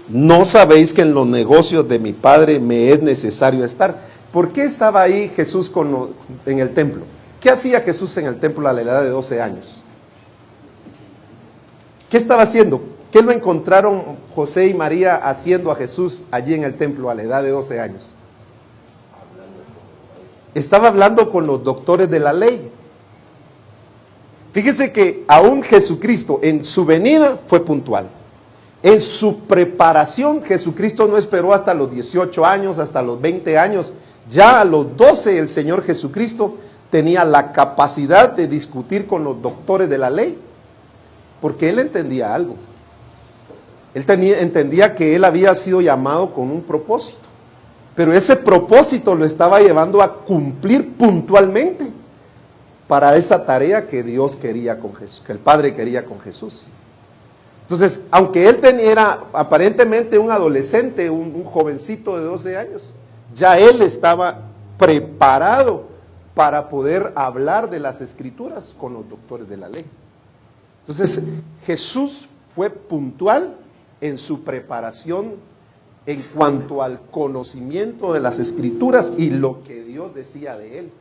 ¿no sabéis que en los negocios de mi Padre me es necesario estar? ¿Por qué estaba ahí Jesús en el templo? ¿Qué hacía Jesús en el templo a la edad de 12 años? ¿Qué estaba haciendo? ¿Qué lo encontraron José y María haciendo a Jesús allí en el templo a la edad de 12 años? Estaba hablando con los doctores de la ley. Fíjense que aún Jesucristo en su venida fue puntual. En su preparación, Jesucristo no esperó hasta los 18 años, hasta los 20 años. Ya a los 12 el Señor Jesucristo tenía la capacidad de discutir con los doctores de la ley, porque Él entendía algo. Él entendía que Él había sido llamado con un propósito, pero ese propósito lo estaba llevando a cumplir puntualmente para esa tarea que Dios quería con Jesús, que el Padre quería con Jesús. Entonces, aunque él era aparentemente un adolescente, un jovencito de 12 años, ya él estaba preparado para poder hablar de las Escrituras con los doctores de la ley. Entonces, Jesús fue puntual en su preparación en cuanto al conocimiento de las Escrituras y lo que Dios decía de él.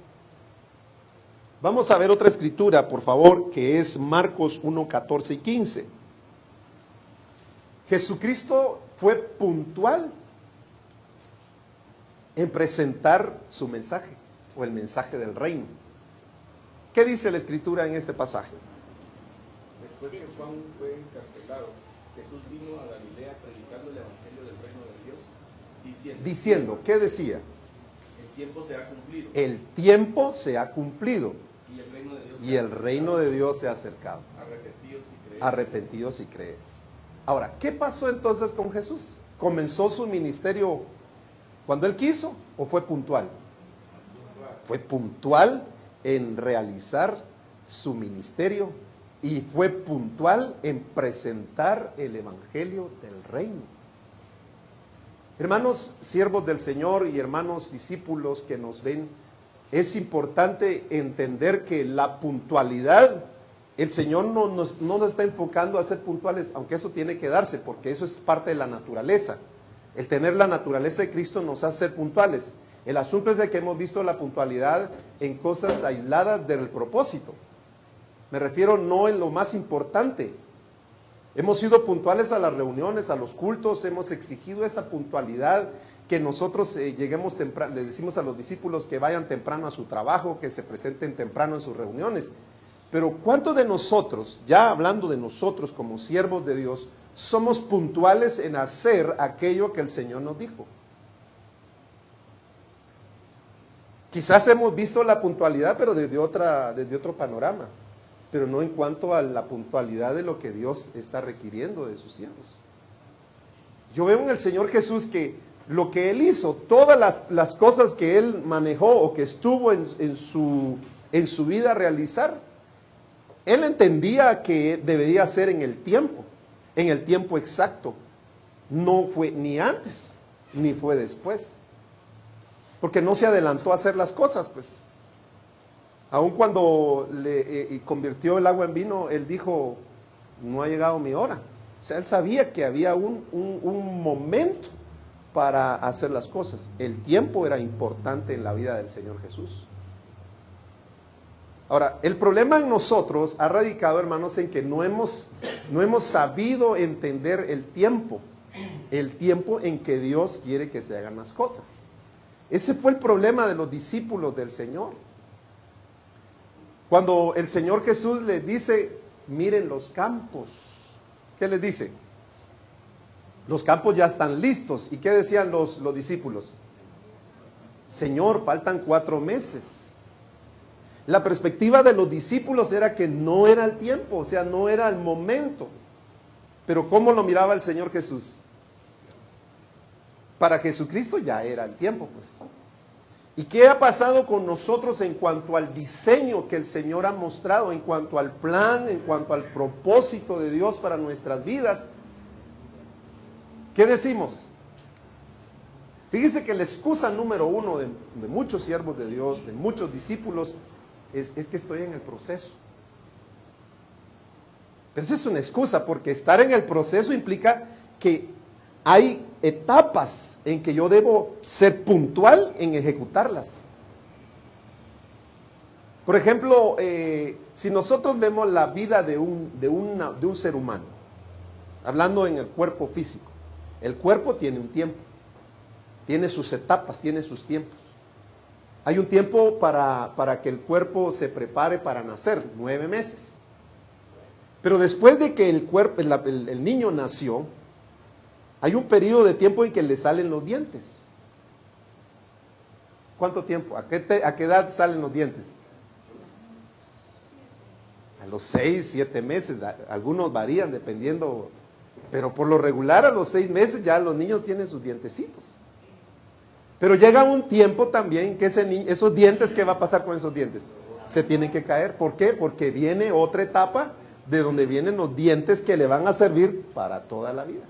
Vamos a ver otra escritura, por favor, que es Marcos 1, 14 y 15. Jesucristo fue puntual en presentar su mensaje, o el mensaje del reino. ¿Qué dice la escritura en este pasaje? Después que Juan fue encarcelado, Jesús vino a Galilea predicando el evangelio del reino de Dios, diciendo, ¿qué decía? El tiempo se ha cumplido. El tiempo se ha cumplido. Y el reino de Dios se ha acercado. Arrepentidos y creed. Arrepentidos y creed. Ahora, ¿qué pasó entonces con Jesús? ¿Comenzó su ministerio cuando Él quiso o fue puntual? Fue puntual en realizar su ministerio y fue puntual en presentar el evangelio del reino. Hermanos siervos del Señor y hermanos discípulos que nos ven, es importante entender que la puntualidad, el Señor no nos está enfocando a ser puntuales, aunque eso tiene que darse, porque eso es parte de la naturaleza. El tener la naturaleza de Cristo nos hace ser puntuales. El asunto es de que hemos visto la puntualidad en cosas aisladas del propósito. Me refiero no en lo más importante. Hemos sido puntuales a las reuniones, a los cultos, hemos exigido esa puntualidad, que nosotros lleguemos temprano, le decimos a los discípulos que vayan temprano a su trabajo, que se presenten temprano en sus reuniones. Pero ¿cuántos de nosotros, ya hablando de nosotros como siervos de Dios, somos puntuales en hacer aquello que el Señor nos dijo? Quizás hemos visto la puntualidad, pero desde otro panorama, pero no en cuanto a la puntualidad de lo que Dios está requiriendo de sus siervos. Yo veo en el Señor Jesús que lo que Él hizo, todas las cosas que Él manejó o que estuvo en su vida a realizar, Él entendía que debía ser en el tiempo exacto. No fue ni antes, ni fue después. Porque no se adelantó a hacer las cosas, pues. Aun cuando convirtió el agua en vino, Él dijo, no ha llegado mi hora. O sea, Él sabía que había un momento para hacer las cosas. El tiempo era importante en la vida del Señor Jesús. Ahora, el problema en nosotros ha radicado, hermanos, en que no hemos sabido entender el tiempo en que Dios quiere que se hagan las cosas. Ese fue el problema de los discípulos del Señor. Cuando el Señor Jesús les dice, miren los campos, ¿qué les dice? Los campos ya están listos. ¿Y qué decían los discípulos? Señor, faltan 4 meses. La perspectiva de los discípulos era que no era el tiempo, o sea, no era el momento. Pero ¿cómo lo miraba el Señor Jesús? Para Jesucristo ya era el tiempo, pues. ¿Y qué ha pasado con nosotros en cuanto al diseño que el Señor ha mostrado, en cuanto al plan, en cuanto al propósito de Dios para nuestras vidas? ¿Qué decimos? Fíjense que la excusa número 1 de muchos siervos de Dios, de muchos discípulos, es que estoy en el proceso. Pero esa es una excusa, porque estar en el proceso implica que hay etapas en que yo debo ser puntual en ejecutarlas. Por ejemplo, si nosotros vemos la vida de un ser humano, hablando en el cuerpo físico, el cuerpo tiene un tiempo, tiene sus etapas, tiene sus tiempos. Hay un tiempo para que el cuerpo se prepare para nacer, 9 meses. Pero después de que el niño nació, hay un periodo de tiempo en que le salen los dientes. ¿Cuánto tiempo? ¿A qué edad salen los dientes? A los 6, 7 meses. Algunos varían dependiendo, pero por lo regular a los 6 meses ya los niños tienen sus dientecitos. Pero llega un tiempo también que esos dientes, ¿qué va a pasar con esos dientes? Se tienen que caer. ¿Por qué? Porque viene otra etapa de donde vienen los dientes que le van a servir para toda la vida.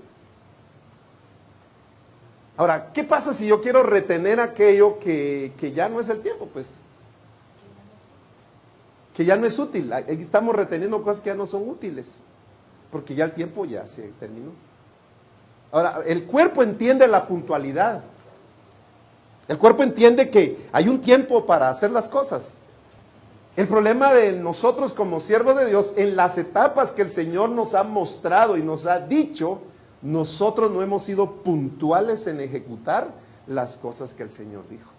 Ahora, ¿qué pasa si yo quiero retener aquello que ya no es el tiempo? Pues, que ya no es útil. Aquí estamos reteniendo cosas que ya no son útiles, porque ya el tiempo ya se terminó. Ahora, el cuerpo entiende la puntualidad. El cuerpo entiende que hay un tiempo para hacer las cosas. El problema de nosotros como siervos de Dios, en las etapas que el Señor nos ha mostrado y nos ha dicho, nosotros no hemos sido puntuales en ejecutar las cosas que el Señor dijo.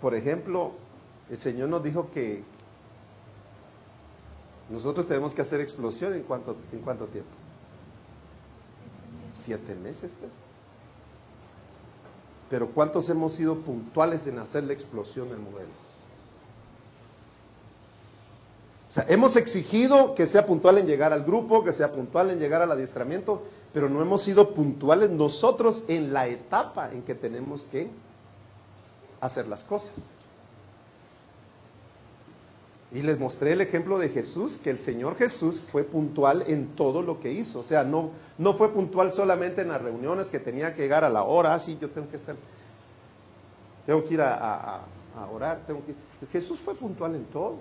Por ejemplo, el Señor nos dijo que nosotros tenemos que hacer explosión ¿en cuánto tiempo? 7 meses, pues. Pero ¿cuántos hemos sido puntuales en hacer la explosión del modelo? O sea, hemos exigido que sea puntual en llegar al grupo, que sea puntual en llegar al adiestramiento, pero no hemos sido puntuales nosotros en la etapa en que tenemos que hacer las cosas. Y les mostré el ejemplo de Jesús, que el Señor Jesús fue puntual en todo lo que hizo. O sea, no fue puntual solamente en las reuniones que tenía que llegar a la hora. Ah, sí, yo tengo que ir a orar. Jesús fue puntual en todo.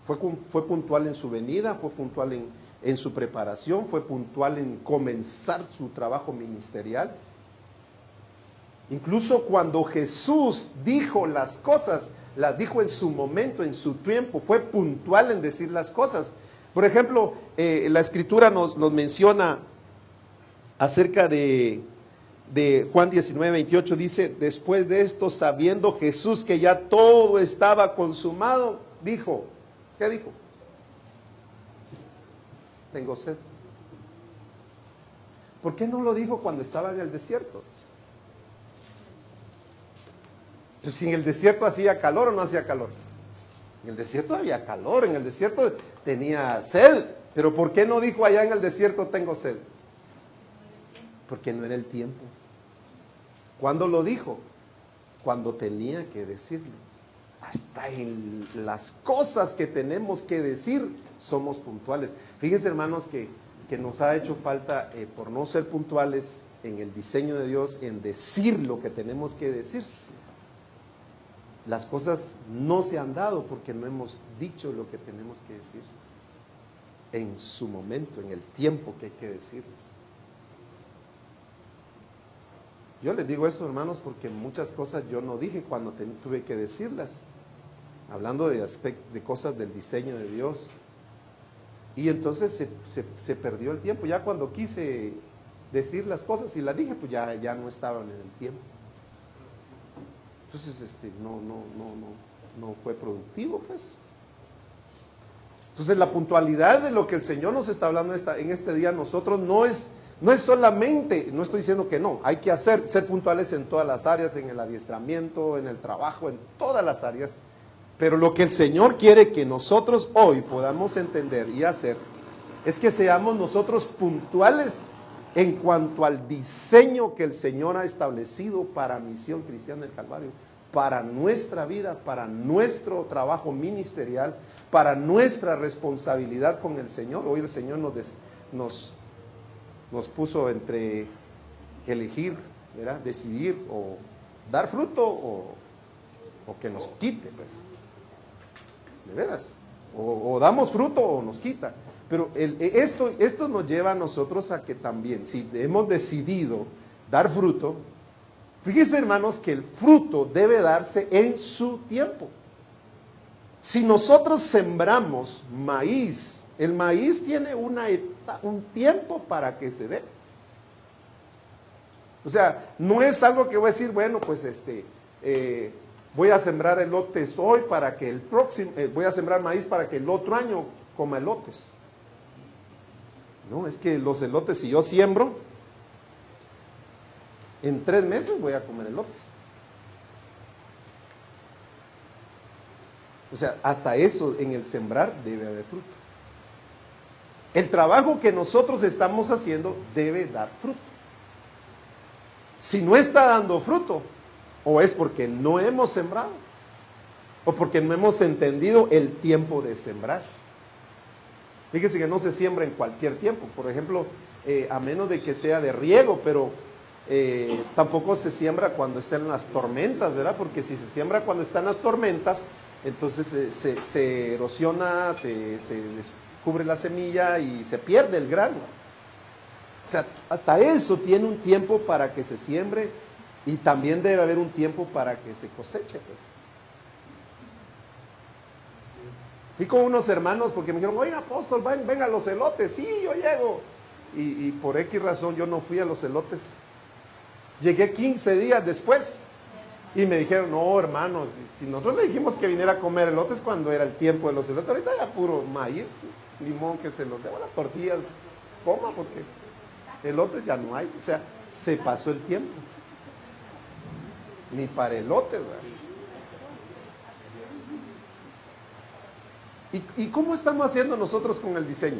Fue puntual en su venida, fue puntual en su preparación, fue puntual en comenzar su trabajo ministerial. Incluso cuando Jesús dijo las cosas, las dijo en su momento, en su tiempo, fue puntual en decir las cosas. Por ejemplo, la Escritura nos menciona acerca de Juan 19:28, dice, después de esto, sabiendo Jesús que ya todo estaba consumado, dijo, ¿qué dijo? Tengo sed. ¿Por qué no lo dijo cuando estaba en el desierto? Pues si en el desierto hacía calor o no hacía calor. En el desierto había calor, en el desierto tenía sed. Pero ¿por qué no dijo allá en el desierto tengo sed? Porque no era el tiempo. ¿Cuándo lo dijo? Cuando tenía que decirlo. Hasta en las cosas que tenemos que decir somos puntuales. Fíjense, hermanos, que nos ha hecho falta por no ser puntuales en el diseño de Dios, en decir lo que tenemos que decir. Las cosas no se han dado porque no hemos dicho lo que tenemos que decir en su momento, en el tiempo que hay que decirles. Yo les digo eso, hermanos, porque muchas cosas yo no dije cuando tuve que decirlas, hablando de cosas del diseño de Dios. Y entonces se perdió el tiempo. Ya cuando quise decir las cosas y las dije, pues ya no estaban en el tiempo. Entonces no fue productivo, pues. Entonces la puntualidad de lo que el Señor nos está hablando en este día, nosotros no es solamente, no estoy diciendo que no, hay que ser puntuales en todas las áreas, en el adiestramiento, en el trabajo, en todas las áreas, pero lo que el Señor quiere que nosotros hoy podamos entender y hacer, es que seamos nosotros puntuales en cuanto al diseño que el Señor ha establecido para Misión Cristiana del Calvario, para nuestra vida, para nuestro trabajo ministerial, para nuestra responsabilidad con el Señor. Hoy el Señor nos puso entre elegir, ¿verdad? Decidir o dar fruto o que nos quite, pues. De veras. O damos fruto o nos quita. Pero esto nos lleva a nosotros a que también, si hemos decidido dar fruto, fíjense hermanos que el fruto debe darse en su tiempo. Si nosotros sembramos maíz, el maíz tiene un tiempo para que se dé. O sea, no es algo que voy a decir, bueno, pues voy a sembrar elotes hoy para que el próximo, voy a sembrar maíz para que el otro año coma elotes. No, es que los elotes, si yo siembro, en 3 meses voy a comer elotes. O sea, hasta eso en el sembrar debe haber fruto. El trabajo que nosotros estamos haciendo debe dar fruto. Si no está dando fruto, o es porque no hemos sembrado, o porque no hemos entendido el tiempo de sembrar. Fíjese que no se siembra en cualquier tiempo, por ejemplo, a menos de que sea de riego, pero tampoco se siembra cuando están las tormentas, ¿verdad? Porque si se siembra cuando están las tormentas, entonces se erosiona, se descubre la semilla y se pierde el grano. O sea, hasta eso tiene un tiempo para que se siembre y también debe haber un tiempo para que se coseche, pues. Fui con unos hermanos porque me dijeron, oiga, apóstol, venga a los elotes. Sí, yo llego. Y por X razón yo no fui a los elotes. Llegué 15 días después y me dijeron, no, hermanos, si nosotros le dijimos que viniera a comer elotes cuando era el tiempo de los elotes, ahorita ya puro maíz, limón, que se los debo, las tortillas, coma, porque elotes ya no hay. O sea, se pasó el tiempo. Ni para elotes, ¿verdad? ¿Y cómo estamos haciendo nosotros con el diseño?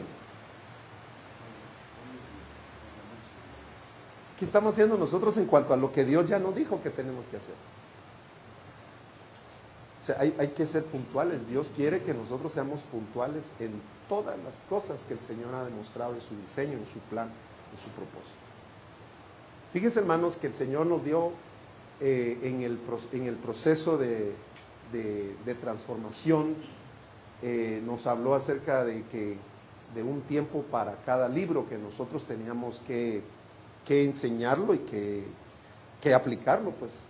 ¿Qué estamos haciendo nosotros en cuanto a lo que Dios ya nos dijo que tenemos que hacer? O sea, hay que ser puntuales. Dios quiere que nosotros seamos puntuales en todas las cosas que el Señor ha demostrado en su diseño, en su plan, en su propósito. Fíjense, hermanos, que el Señor nos dio en el proceso de transformación, nos habló acerca de un tiempo para cada libro que nosotros teníamos que enseñarlo y que aplicarlo, pues.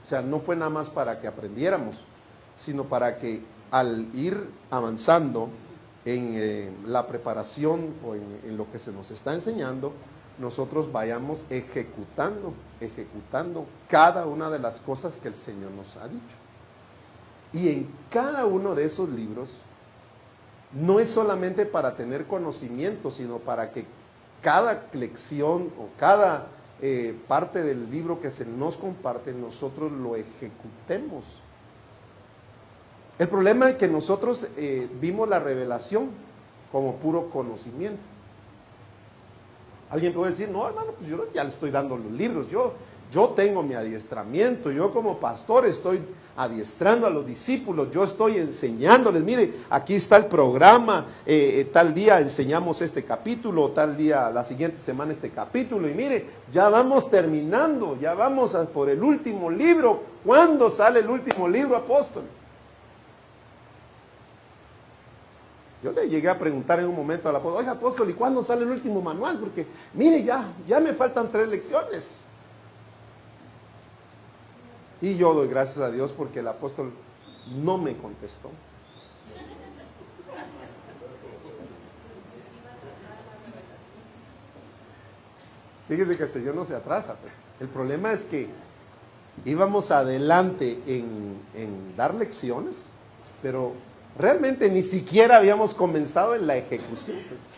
O sea, no fue nada más para que aprendiéramos, sino para que al ir avanzando en la preparación o en lo que se nos está enseñando, nosotros vayamos ejecutando cada una de las cosas que el Señor nos ha dicho. Y en cada uno de esos libros, no es solamente para tener conocimiento, sino para que cada lección o cada parte del libro que se nos comparte, nosotros lo ejecutemos. El problema es que nosotros vimos la revelación como puro conocimiento. Alguien puede decir, no, hermano, pues yo ya le estoy dando los libros, yo tengo mi adiestramiento, yo como pastor estoy adiestrando a los discípulos, yo estoy enseñándoles, mire, aquí está el programa, tal día enseñamos este capítulo, tal día, la siguiente semana este capítulo, y mire, ya vamos terminando, ya vamos por el último libro. ¿Cuándo sale el último libro, apóstol? Yo le llegué a preguntar en un momento al apóstol, oiga, apóstol, ¿y cuándo sale el último manual? Porque, mire, ya me faltan 3 lecciones. Y yo doy gracias a Dios porque el apóstol no me contestó. Fíjese que el Señor no se atrasa, pues. El problema es que íbamos adelante en dar lecciones, pero realmente ni siquiera habíamos comenzado en la ejecución, pues.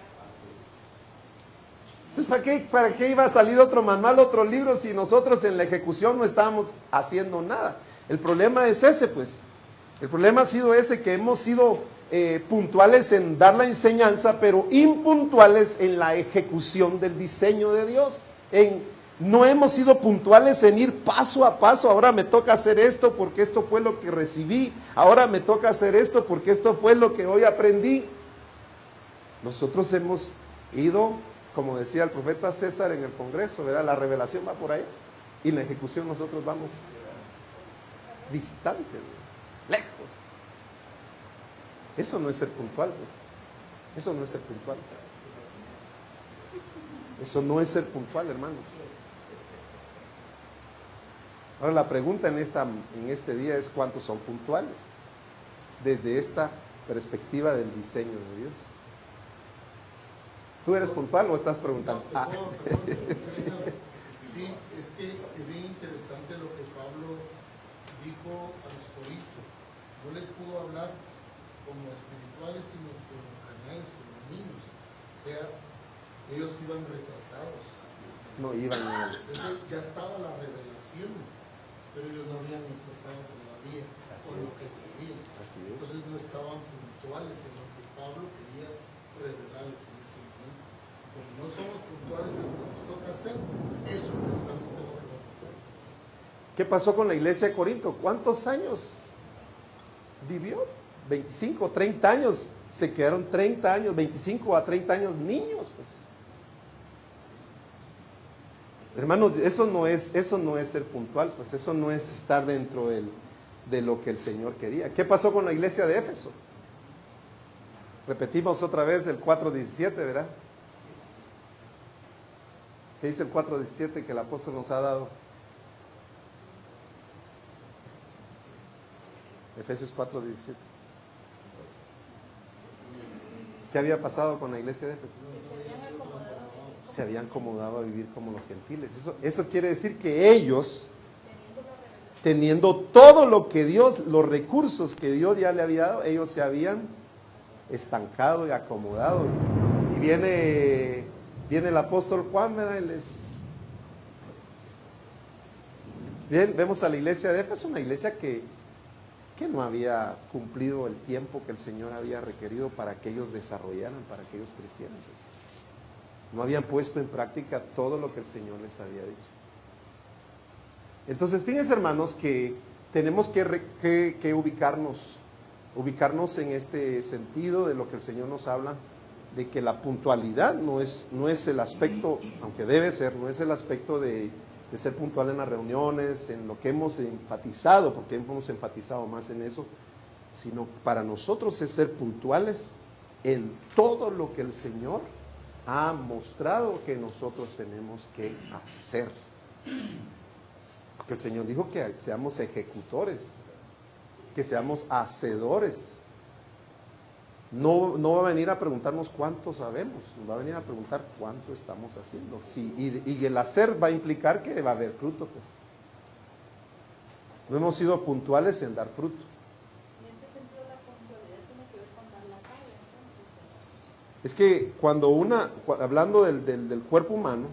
Entonces, ¿para qué iba a salir otro manual, otro libro, si nosotros en la ejecución no estábamos haciendo nada? El problema es ese, pues. El problema ha sido ese, que hemos sido puntuales en dar la enseñanza, pero impuntuales en la ejecución del diseño de Dios. No hemos sido puntuales en ir paso a paso. Ahora me toca hacer esto porque esto fue lo que recibí. Ahora me toca hacer esto porque esto fue lo que hoy aprendí. Nosotros hemos ido, como decía el profeta César en el Congreso, ¿verdad? La revelación va por ahí y en la ejecución nosotros vamos distantes, lejos. Eso no es ser puntual, pues. Eso no es ser puntual. Eso no es ser puntual, hermanos. Ahora la pregunta en este día es: ¿cuántos son puntuales? Desde esta perspectiva del diseño de Dios. ¿Tú eres puntual o estás preguntando? Sí. Sí, es que es bien interesante lo que Pablo dijo a los corintios. No les pudo hablar como espirituales, sino como carnales, como niños. O sea, ellos iban retrasados. No iban a... Entonces ya estaba la revelación, pero ellos no habían empezado todavía con lo que sabían. Así es. Entonces no estaban puntuales en lo que Pablo quería revelarles en ese momento. Como no somos puntuales en lo que nos toca hacer, eso es precisamente lo que vamos a hacer. ¿Qué pasó con la iglesia de Corinto? ¿Cuántos años vivió? 25, 30 años. Se quedaron 30 años, 25 a 30 años niños, pues. Hermanos, eso no es ser puntual, pues eso no es estar dentro de lo que el Señor quería. ¿Qué pasó con la iglesia de Éfeso? Repetimos otra vez el 4:17, ¿verdad? ¿Qué dice el 4:17 que el apóstol nos ha dado? Efesios 4:17. ¿Qué había pasado con la iglesia de Éfeso? Se habían acomodado a vivir como los gentiles. Eso quiere decir que ellos, teniendo todo lo que Dios, los recursos que Dios ya le había dado, ellos se habían estancado y acomodado. Y viene el apóstol Juan, ¿verdad? Bien, vemos a la iglesia de Éfeso, una iglesia que no había cumplido el tiempo que el Señor había requerido para que ellos desarrollaran, para que ellos crecieran. Pues. No habían puesto en práctica todo lo que el Señor les había dicho. Entonces, fíjense, hermanos, que tenemos que ubicarnos en este sentido de lo que el Señor nos habla, de que la puntualidad no es el aspecto, aunque debe ser, no es el aspecto de ser puntual en las reuniones, en lo que hemos enfatizado, porque hemos enfatizado más en eso, sino para nosotros es ser puntuales en todo lo que el Señor ha mostrado que nosotros tenemos que hacer. Porque el Señor dijo que seamos ejecutores, que seamos hacedores. No va a venir a preguntarnos cuánto sabemos, nos va a venir a preguntar cuánto estamos haciendo. Sí, y el hacer va a implicar que va a haber fruto, pues. No hemos sido puntuales en dar fruto. En este sentido, la puntualidad tiene que ver con dar la talla, entonces. Es que hablando del cuerpo humano,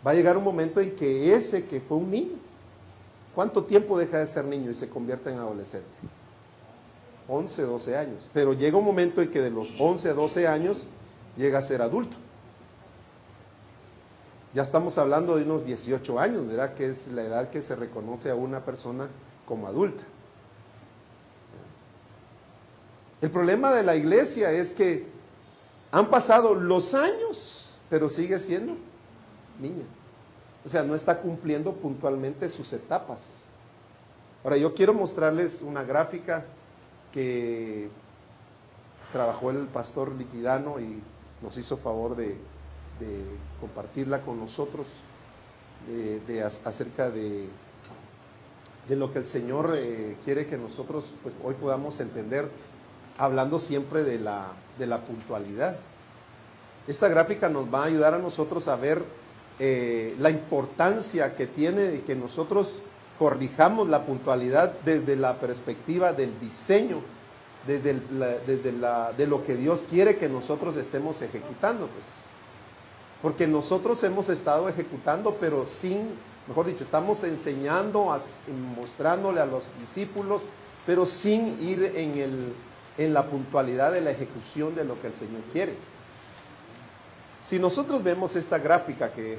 va a llegar un momento en que ese que fue un niño, ¿cuánto tiempo deja de ser niño y se convierte en adolescente? 11, 12 años. Pero llega un momento en que de los 11 a 12 años llega a ser adulto. Ya estamos hablando de unos 18 años, ¿verdad? Que es la edad que se reconoce a una persona como adulta. El problema de la iglesia es que han pasado los años, pero sigue siendo niña. O sea, no está cumpliendo puntualmente sus etapas. Ahora, yo quiero mostrarles una gráfica que trabajó el pastor Liquidano y nos hizo favor de compartirla con nosotros, acerca de lo que el Señor quiere que nosotros pues, hoy podamos entender, hablando siempre de la puntualidad. Esta gráfica nos va a ayudar a nosotros a ver la importancia que tiene de que nosotros corrijamos la puntualidad desde la perspectiva del diseño, de lo que Dios quiere que nosotros estemos ejecutando, pues. Porque nosotros hemos estado ejecutando, pero mejor dicho, estamos enseñando, mostrándole a los discípulos, pero sin ir en la puntualidad de la ejecución de lo que el Señor quiere. Si nosotros vemos esta gráfica que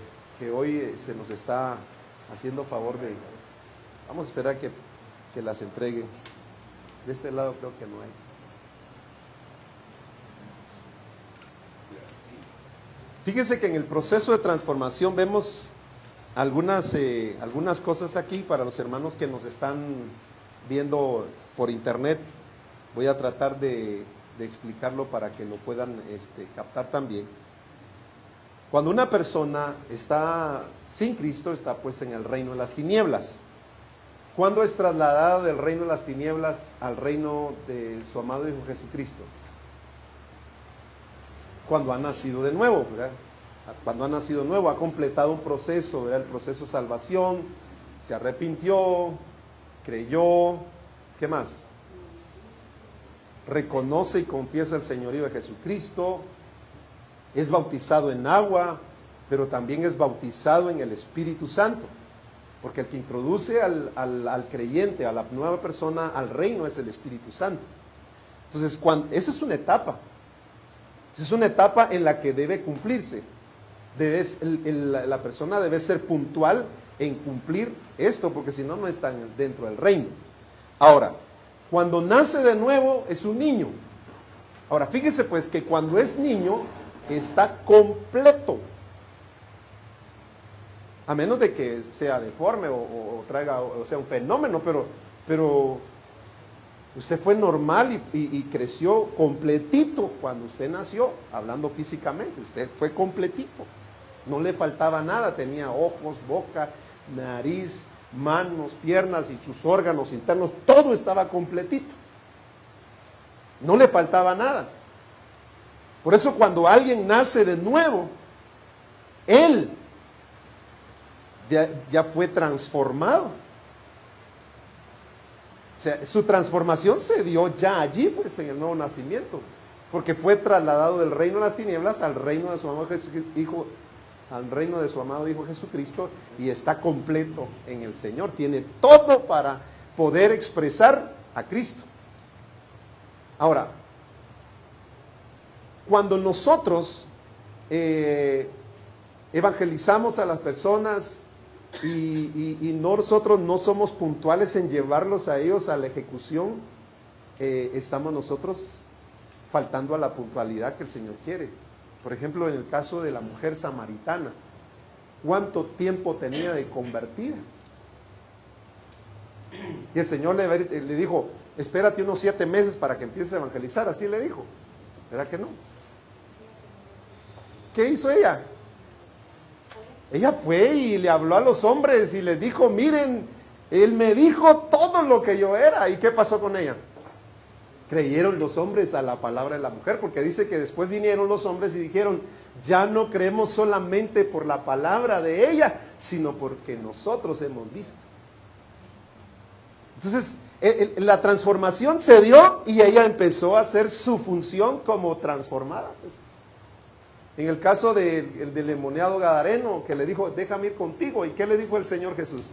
hoy se nos está haciendo favor de... Vamos a esperar que las entreguen. De este lado creo que no hay. Fíjense que en el proceso de transformación vemos algunas cosas aquí para los hermanos que nos están viendo por internet. Voy a tratar de explicarlo para que lo puedan captar también. Cuando una persona está sin Cristo, está pues en el reino de las tinieblas. ¿Cuándo es trasladada del reino de las tinieblas al reino de su amado Hijo Jesucristo? Cuando ha nacido de nuevo, ¿verdad? Cuando ha nacido nuevo, ha completado un proceso, ¿verdad? El proceso de salvación, se arrepintió, creyó, ¿qué más? Reconoce y confiesa el señorío de Jesucristo, es bautizado en agua, pero también es bautizado en el Espíritu Santo, porque el que introduce al creyente, a la nueva persona, al reino es el Espíritu Santo. Entonces, esa es una etapa. Esa es una etapa en la que debe cumplirse. La persona debe ser puntual en cumplir esto, porque si no, no están dentro del reino. Ahora, cuando nace de nuevo es un niño. Ahora, fíjese pues que cuando es niño está completo. A menos de que sea deforme o traiga, o sea, un fenómeno, pero usted fue normal y creció completito cuando usted nació, hablando físicamente, usted fue completito. No le faltaba nada, tenía ojos, boca, nariz, manos, piernas y sus órganos internos, todo estaba completito. No le faltaba nada. Por eso cuando alguien nace de nuevo, él ya fue transformado. O sea, su transformación se dio ya allí, pues, en el nuevo nacimiento, porque fue trasladado del reino de las tinieblas al reino de su amado Hijo, al reino de su amado Hijo Jesucristo, y está completo en el Señor. Tiene todo para poder expresar a Cristo. Ahora, cuando nosotros evangelizamos a las personas y nosotros no somos puntuales en llevarlos a ellos a la ejecución, estamos nosotros faltando a la puntualidad que el Señor quiere. Por ejemplo, en el caso de la mujer samaritana, ¿cuánto tiempo tenía de convertida? Y el Señor le dijo, espérate unos 7 meses para que empieces a evangelizar, así le dijo. ¿Verdad que no? ¿Qué hizo ella? Ella fue y le habló a los hombres y les dijo, miren, él me dijo todo lo que yo era. ¿Y qué pasó con ella? Creyeron los hombres a la palabra de la mujer, porque dice que después vinieron los hombres y dijeron, ya no creemos solamente por la palabra de ella, sino porque nosotros hemos visto. Entonces, la transformación se dio y ella empezó a hacer su función como transformada, pues. En el caso del endemoniado gadareno, que le dijo, déjame ir contigo. ¿Y qué le dijo el Señor Jesús?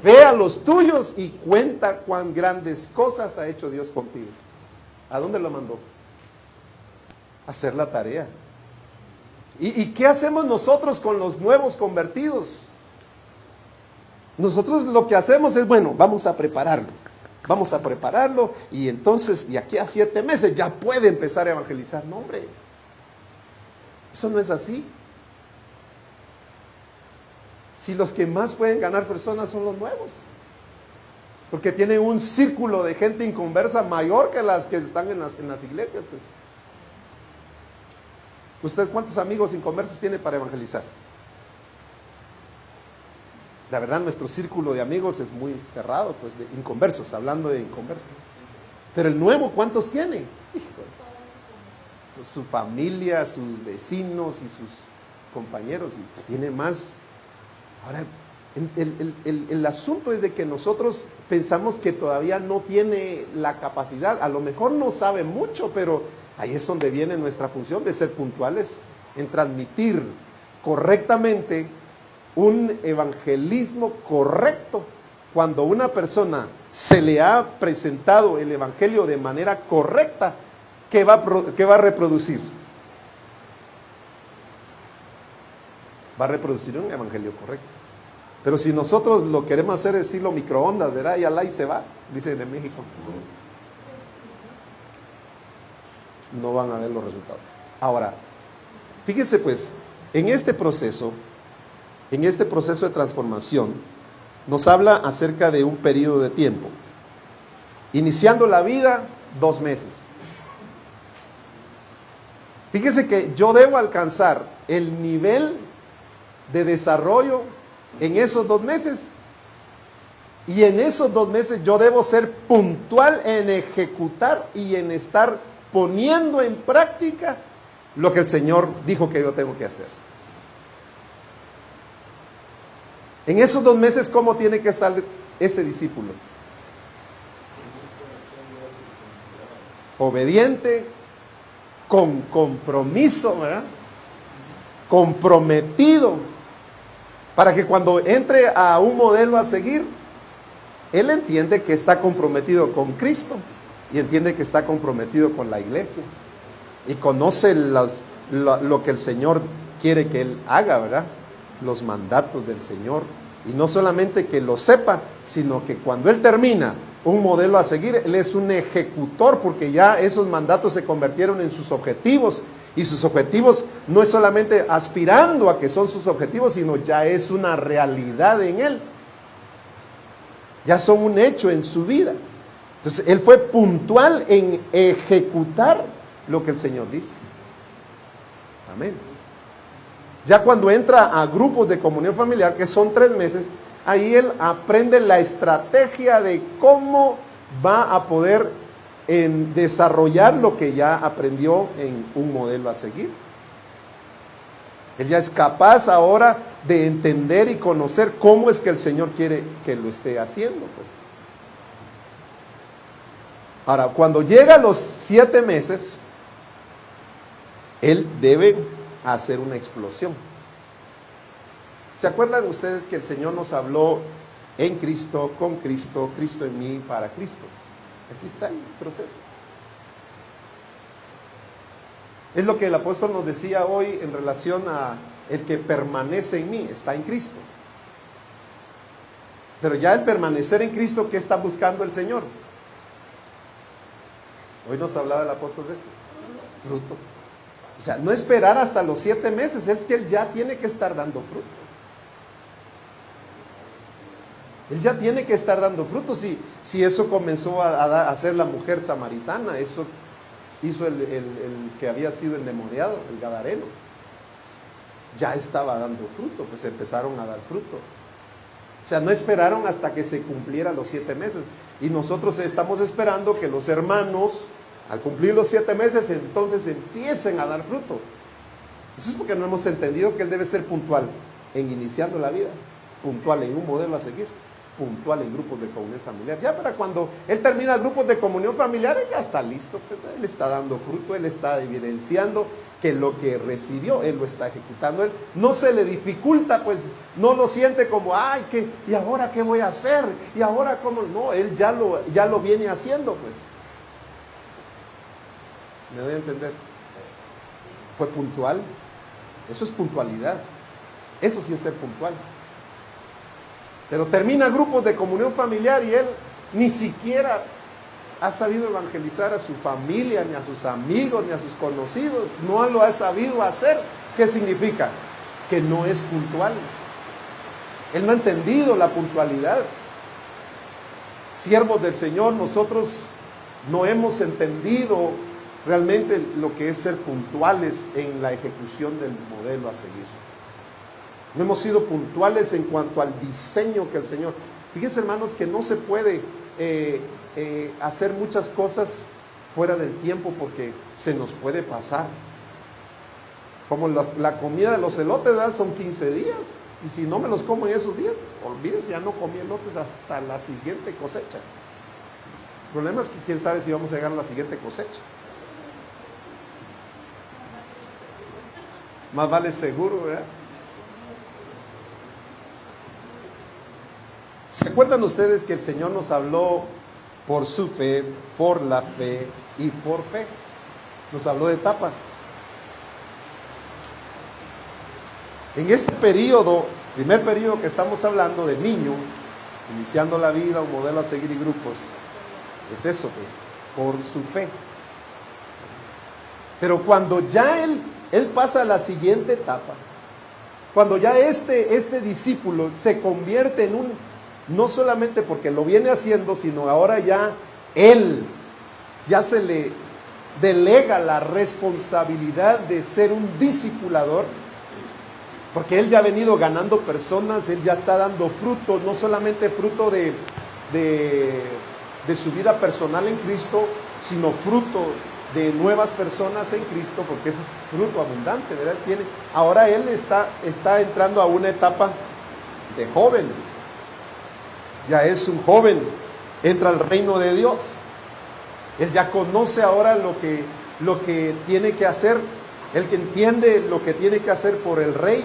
Ve a los tuyos y cuenta cuán grandes cosas ha hecho Dios contigo. ¿A dónde lo mandó? A hacer la tarea. ¿Y qué hacemos nosotros con los nuevos convertidos? Nosotros lo que hacemos es, bueno, vamos a prepararlo y entonces de aquí a 7 meses ya puede empezar a evangelizar. No, hombre, eso no es así. Si los que más pueden ganar personas son los nuevos, porque tienen un círculo de gente inconversa mayor que las que están en las iglesias, pues. ¿Usted cuántos amigos inconversos tiene para evangelizar? La verdad, nuestro círculo de amigos es muy cerrado, pues, de inconversos, hablando de inconversos. Pero el nuevo, ¿cuántos tiene? Híjole. Su familia, sus vecinos y sus compañeros, y tiene más. Ahora, el asunto es de que nosotros pensamos que todavía no tiene la capacidad, a lo mejor no sabe mucho, pero ahí es donde viene nuestra función de ser puntuales en transmitir correctamente un evangelismo correcto. Cuando una persona se le ha presentado el evangelio de manera correcta, ¿qué va a reproducir? Va a reproducir un evangelio correcto. Pero si nosotros lo queremos hacer estilo microondas, ¿verdad? Y alá y se va, dice de México. No van a ver los resultados. Ahora, fíjense pues, en este proceso de transformación, nos habla acerca de un periodo de tiempo. Iniciando la vida, 2 meses. Fíjese que yo debo alcanzar el nivel de desarrollo en esos 2 meses. Y en esos 2 meses yo debo ser puntual en ejecutar y en estar poniendo en práctica lo que el Señor dijo que yo tengo que hacer. En esos 2 meses, ¿cómo tiene que estar ese discípulo? Obediente, con compromiso, ¿verdad? Comprometido, para que cuando entre a un modelo a seguir, él entiende que está comprometido con Cristo y entiende que está comprometido con la iglesia y conoce lo que el Señor quiere que él haga, ¿verdad? Los mandatos del Señor. Y no solamente que lo sepa, sino que cuando él termina un modelo a seguir, él es un ejecutor, porque ya esos mandatos se convirtieron en sus objetivos. Y sus objetivos no es solamente aspirando a que son sus objetivos, sino ya es una realidad en él. Ya son un hecho en su vida. Entonces, él fue puntual en ejecutar lo que el Señor dice. Amén. Ya cuando entra a grupos de comunión familiar, que son 3 meses, ahí él aprende la estrategia de cómo va a poder desarrollar lo que ya aprendió en un modelo a seguir. Él ya es capaz ahora de entender y conocer cómo es que el Señor quiere que lo esté haciendo, pues. Ahora, cuando llega a los 7 meses, él debe hacer una explosión. ¿Se acuerdan ustedes que el Señor nos habló en Cristo, con Cristo, Cristo en mí, para Cristo? Aquí está el proceso. Es lo que el apóstol nos decía hoy en relación a el que permanece en mí, está en Cristo. Pero ya el permanecer en Cristo, ¿qué está buscando el Señor? Hoy nos hablaba el apóstol de eso. Fruto. O sea, no esperar hasta los 7 meses, es que él ya tiene que estar dando fruto. Él ya tiene que estar dando fruto. Si eso comenzó a hacer la mujer samaritana, eso hizo el que había sido endemoniado, el gadareno. Ya estaba dando fruto, pues empezaron a dar fruto. O sea, no esperaron hasta que se cumplieran los 7 meses. Y nosotros estamos esperando que los hermanos, al cumplir los 7 meses, entonces empiecen a dar fruto. Eso es porque no hemos entendido que él debe ser puntual en iniciando la vida, puntual en un modelo a seguir, puntual en grupos de comunión familiar. Ya para cuando él termina grupos de comunión familiar, él ya está listo, pues, él está dando fruto, él está evidenciando que lo que recibió, él lo está ejecutando. Él no se le dificulta, pues no lo siente como, ay, ¿y ahora qué voy a hacer? ¿Y ahora cómo? No, él ya lo viene haciendo, pues. ¿Me doy a entender? Fue puntual. Eso es puntualidad. Eso sí es ser puntual. Pero termina grupos de comunión familiar y él ni siquiera ha sabido evangelizar a su familia, ni a sus amigos, ni a sus conocidos. No lo ha sabido hacer. ¿Qué significa? Que no es puntual. Él no ha entendido la puntualidad. Siervos del Señor, nosotros no hemos entendido realmente lo que es ser puntuales en la ejecución del modelo a seguir. No hemos sido puntuales en cuanto al diseño que el Señor... Fíjense, hermanos, que no se puede hacer muchas cosas fuera del tiempo porque se nos puede pasar. Como la comida de los elotes, ¿verdad? Son 15 días. Y si no me los como en esos días, olvídese, ya no comí elotes hasta la siguiente cosecha. El problema es que quién sabe si vamos a llegar a la siguiente cosecha. Más vale seguro, ¿verdad? ¿Se acuerdan ustedes que el Señor nos habló por su fe, por la fe y por fe? Nos habló de etapas. En este periodo, primer periodo que estamos hablando del niño, iniciando la vida, un modelo a seguir y grupos, es eso, pues, por su fe. Pero cuando ya él pasa a la siguiente etapa, cuando ya este discípulo se convierte en no solamente porque lo viene haciendo, sino ahora ya él ya se le delega la responsabilidad de ser un discipulador, porque él ya ha venido ganando personas, él ya está dando fruto, no solamente fruto de su vida personal en Cristo, sino fruto de nuevas personas en Cristo, porque ese es fruto abundante, ¿verdad? Ahora él está entrando a una etapa de joven, ya es un joven, entra al reino de Dios, él ya conoce ahora lo que tiene que hacer, él que entiende lo que tiene que hacer por el rey,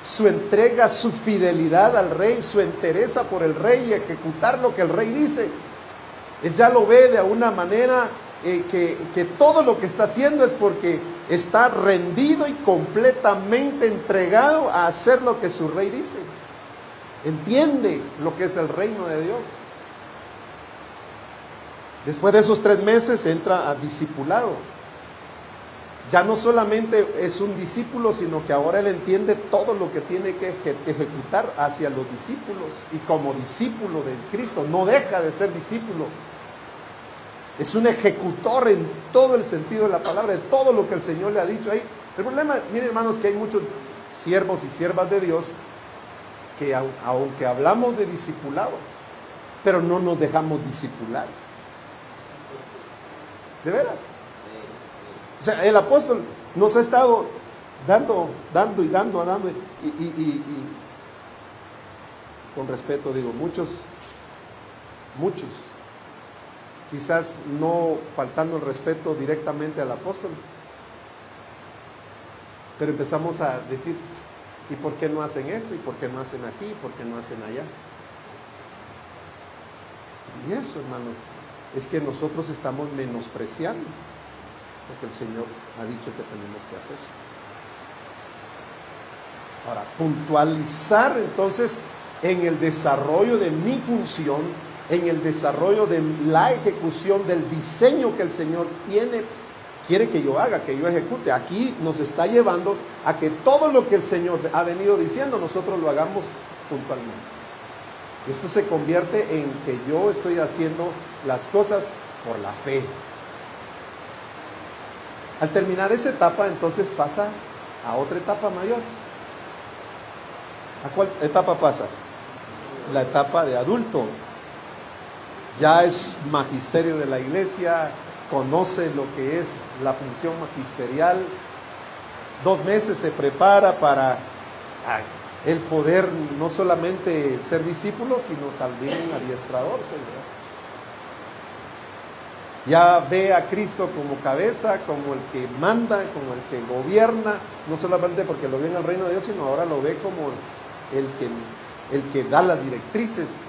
su entrega, su fidelidad al rey, su entereza por el rey y ejecutar lo que el rey dice. Él ya lo ve de una manera que todo lo que está haciendo es porque está rendido y completamente entregado a hacer lo que su rey dice. Entiende lo que es el reino de Dios. Después de esos 3 meses entra a discipulado. Ya no solamente es un discípulo, sino que ahora él entiende todo lo que tiene que ejecutar hacia los discípulos. Y como discípulo de Cristo, no deja de ser discípulo. Es un ejecutor en todo el sentido de la palabra, de todo lo que el Señor le ha dicho ahí. El problema, miren hermanos, que hay muchos siervos y siervas de Dios que aunque hablamos de discipulado, pero no nos dejamos discipular. ¿De veras? O sea, el apóstol nos ha estado dando y con respeto digo, muchos, quizás no faltando el respeto directamente al apóstol, pero empezamos a decir, ¿y por qué no hacen esto? ¿Y por qué no hacen aquí? ¿Y por qué no hacen allá? Y eso, hermanos, es que nosotros estamos menospreciando lo que el Señor ha dicho que tenemos que hacer. Ahora, puntualizar entonces en el desarrollo de mi función, en el desarrollo de la ejecución del diseño que el Señor quiere que yo haga, que yo ejecute. Aquí nos está llevando a que todo lo que el Señor ha venido diciendo, nosotros lo hagamos puntualmente. Esto se convierte en que yo estoy haciendo las cosas por la fe. Al terminar esa etapa, entonces pasa a otra etapa mayor. ¿A cuál etapa pasa? La etapa de adulto. Ya es magisterio de la iglesia, conoce lo que es la función magisterial. 2 meses se prepara para el poder no solamente ser discípulo, sino también un adiestrador. Ya ve a Cristo como cabeza, como el que manda, como el que gobierna, no solamente porque lo ve en el reino de Dios, sino ahora lo ve como el que da las directrices.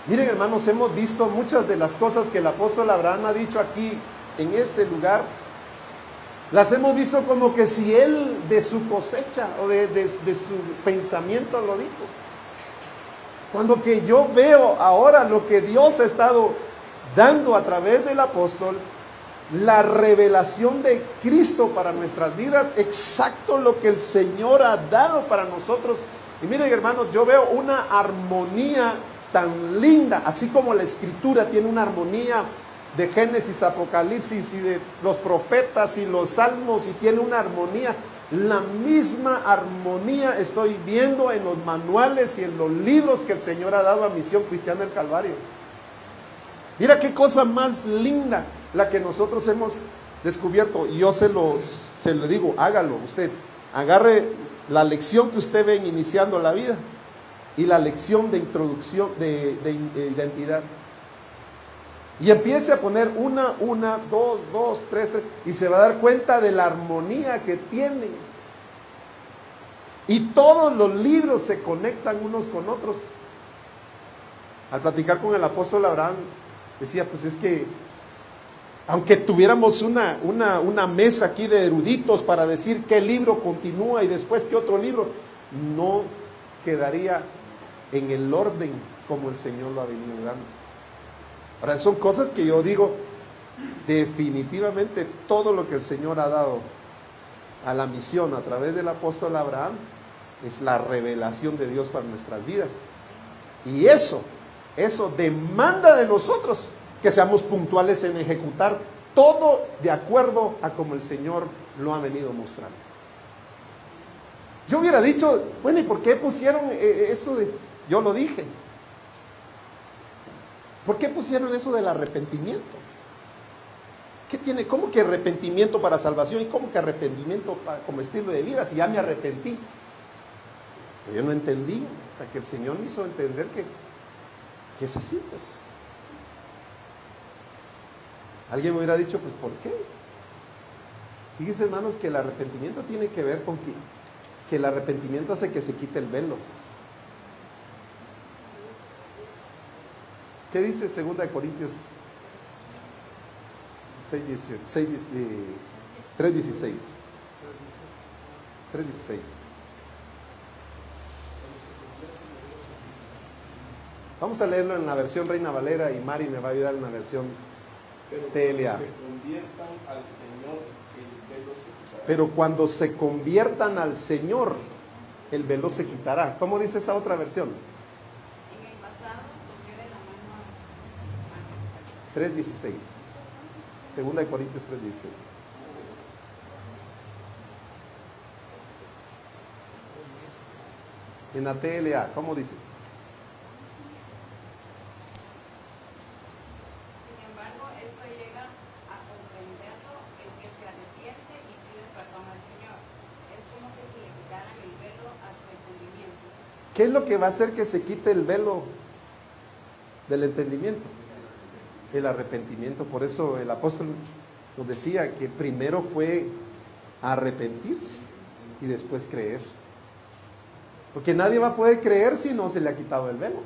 Miren hermanos, hemos visto muchas de las cosas que el apóstol Abraham ha dicho aquí en este lugar, las hemos visto como que si él de su cosecha o de su pensamiento lo dijo. Cuando que yo veo ahora lo que Dios ha estado dando a través del apóstol, la revelación de Cristo para nuestras vidas, exacto lo que el Señor ha dado para nosotros. Y miren hermanos, yo veo una armonía tan linda, así como la Escritura tiene una armonía de Génesis, Apocalipsis y de los profetas y los salmos, y tiene una armonía. La misma armonía estoy viendo en los manuales y en los libros que el Señor ha dado a Misión Cristiana del Calvario. Mira qué cosa más linda la que nosotros hemos descubierto. Y yo se lo digo, hágalo usted. Agarre la lección que usted ve iniciando la vida y la lección de introducción de identidad. Y empiece a poner una, dos, tres, y se va a dar cuenta de la armonía que tienen. Y todos los libros se conectan unos con otros. Al platicar con el apóstol Abraham, decía, pues es que, aunque tuviéramos una mesa aquí de eruditos para decir qué libro continúa y después qué otro libro, no quedaría en el orden como el Señor lo ha venido dando. Ahora, son cosas que yo digo, definitivamente todo lo que el Señor ha dado a la misión a través del apóstol Abraham es la revelación de Dios para nuestras vidas. Y eso eso demanda de nosotros que seamos puntuales en ejecutar todo de acuerdo a como el Señor lo ha venido mostrando. Yo hubiera dicho, bueno, ¿y por qué pusieron eso de, yo lo dije, ¿por qué pusieron eso del arrepentimiento? ¿Qué tiene? ¿Cómo que arrepentimiento para salvación? ¿Y cómo que arrepentimiento como estilo de vida? Si ya me arrepentí. Yo no entendí hasta que el Señor me hizo entender que es así, pues. Alguien me hubiera dicho, pues, ¿por qué? Fíjense, hermanos, que el arrepentimiento tiene que ver con que el arrepentimiento hace que se quite el velo. ¿Qué dice 2 Corintios 3:16? 3:16. Vamos a leerlo en la versión Reina Valera y Mari me va a ayudar en la versión TLA. Pero cuando se conviertan al Señor, el velo se quitará. ¿Cómo dice esa otra versión? En el pasado, toqué de la mano a sus 3:16. 2 Corintios 3:16. En la TLA, ¿cómo dice? Sin embargo, esto llega a comprenderlo el que se arrepiente y pide perdón al Señor. Es como que si le quitaran el velo a su entendimiento. ¿Qué es lo que va a hacer que se quite el velo del entendimiento? El arrepentimiento. Por eso el apóstol nos decía que primero fue arrepentirse y después creer. Porque nadie va a poder creer si no se le ha quitado el velo.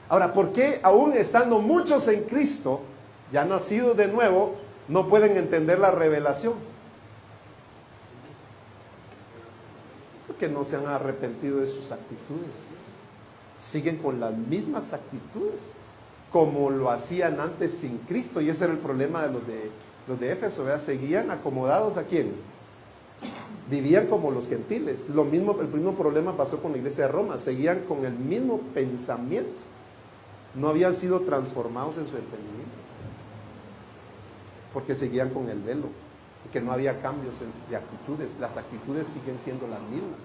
Ahora, ¿por qué aún estando muchos en Cristo, ya nacidos de nuevo, no pueden entender la revelación? Porque no se han arrepentido de sus actitudes. Siguen con las mismas actitudes como lo hacían antes sin Cristo. Y ese era el problema de los de Éfeso, ¿verdad? Seguían acomodados ¿a quién? Vivían como los gentiles. El mismo problema pasó con la iglesia de Roma. Seguían con el mismo pensamiento. No habían sido transformados en su entendimiento. Porque seguían con el velo. Porque no había cambios de actitudes. Las actitudes siguen siendo las mismas.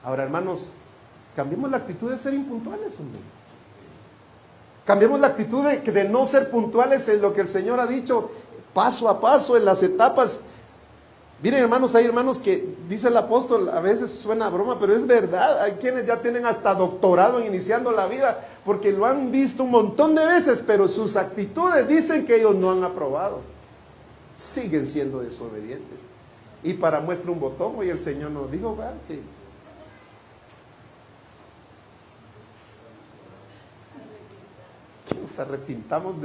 Ahora, hermanos, cambiemos la actitud de ser impuntuales, hombre. Cambiemos la actitud de no ser puntuales en lo que el Señor ha dicho, paso a paso, en las etapas. Miren, hermanos, hay hermanos que, dice el apóstol, a veces suena a broma, pero es verdad. Hay quienes ya tienen hasta doctorado en iniciando la vida, porque lo han visto un montón de veces, pero sus actitudes dicen que ellos no han aprobado. Siguen siendo desobedientes. Y para muestra un botón, hoy el Señor nos dijo, ¿verdad? Que nos arrepintamos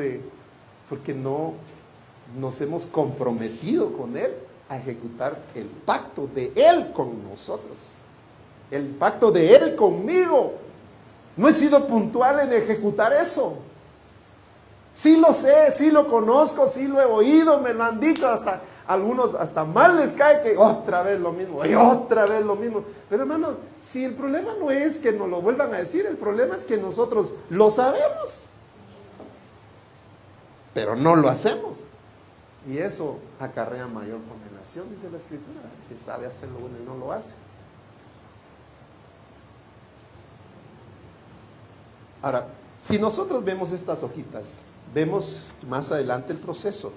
porque no nos hemos comprometido con Él a ejecutar el pacto de Él con nosotros, el pacto de Él conmigo. No he sido puntual en ejecutar eso. Sí lo sé, sí lo conozco, sí lo he oído, me lo han dicho, hasta algunos hasta mal les cae que otra vez lo mismo, y otra vez lo mismo. Pero hermano, si el problema no es que nos lo vuelvan a decir, el problema es que nosotros lo sabemos, pero no lo hacemos. Y eso acarrea mayor condenación, dice la Escritura, que sabe hacer lo bueno y no lo hace. Ahora, si nosotros vemos estas hojitas, vemos más adelante el proceso,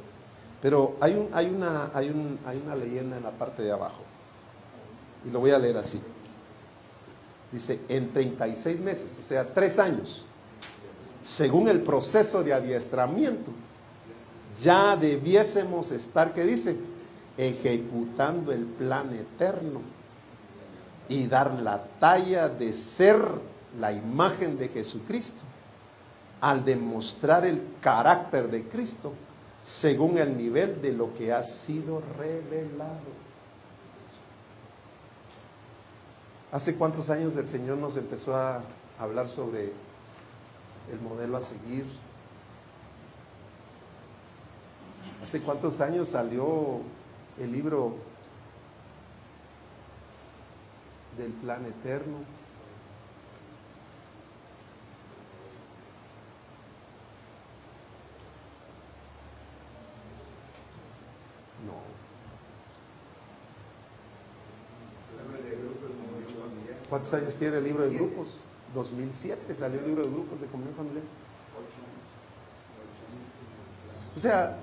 pero hay una leyenda en la parte de abajo, y lo voy a leer así. Dice, en 36 meses, o sea, 3 años, según el proceso de adiestramiento, ya debiésemos estar, ¿qué dice? Ejecutando el plan eterno y dar la talla de ser la imagen de Jesucristo al demostrar el carácter de Cristo según el nivel de lo que ha sido revelado. ¿Hace cuántos años el Señor nos empezó a hablar sobre el modelo a seguir? ¿Hace cuántos años salió el libro del plan eterno? ¿Cuántos años tiene el libro de grupos? 2007 salió el libro de grupos de comunión familiar. O sea,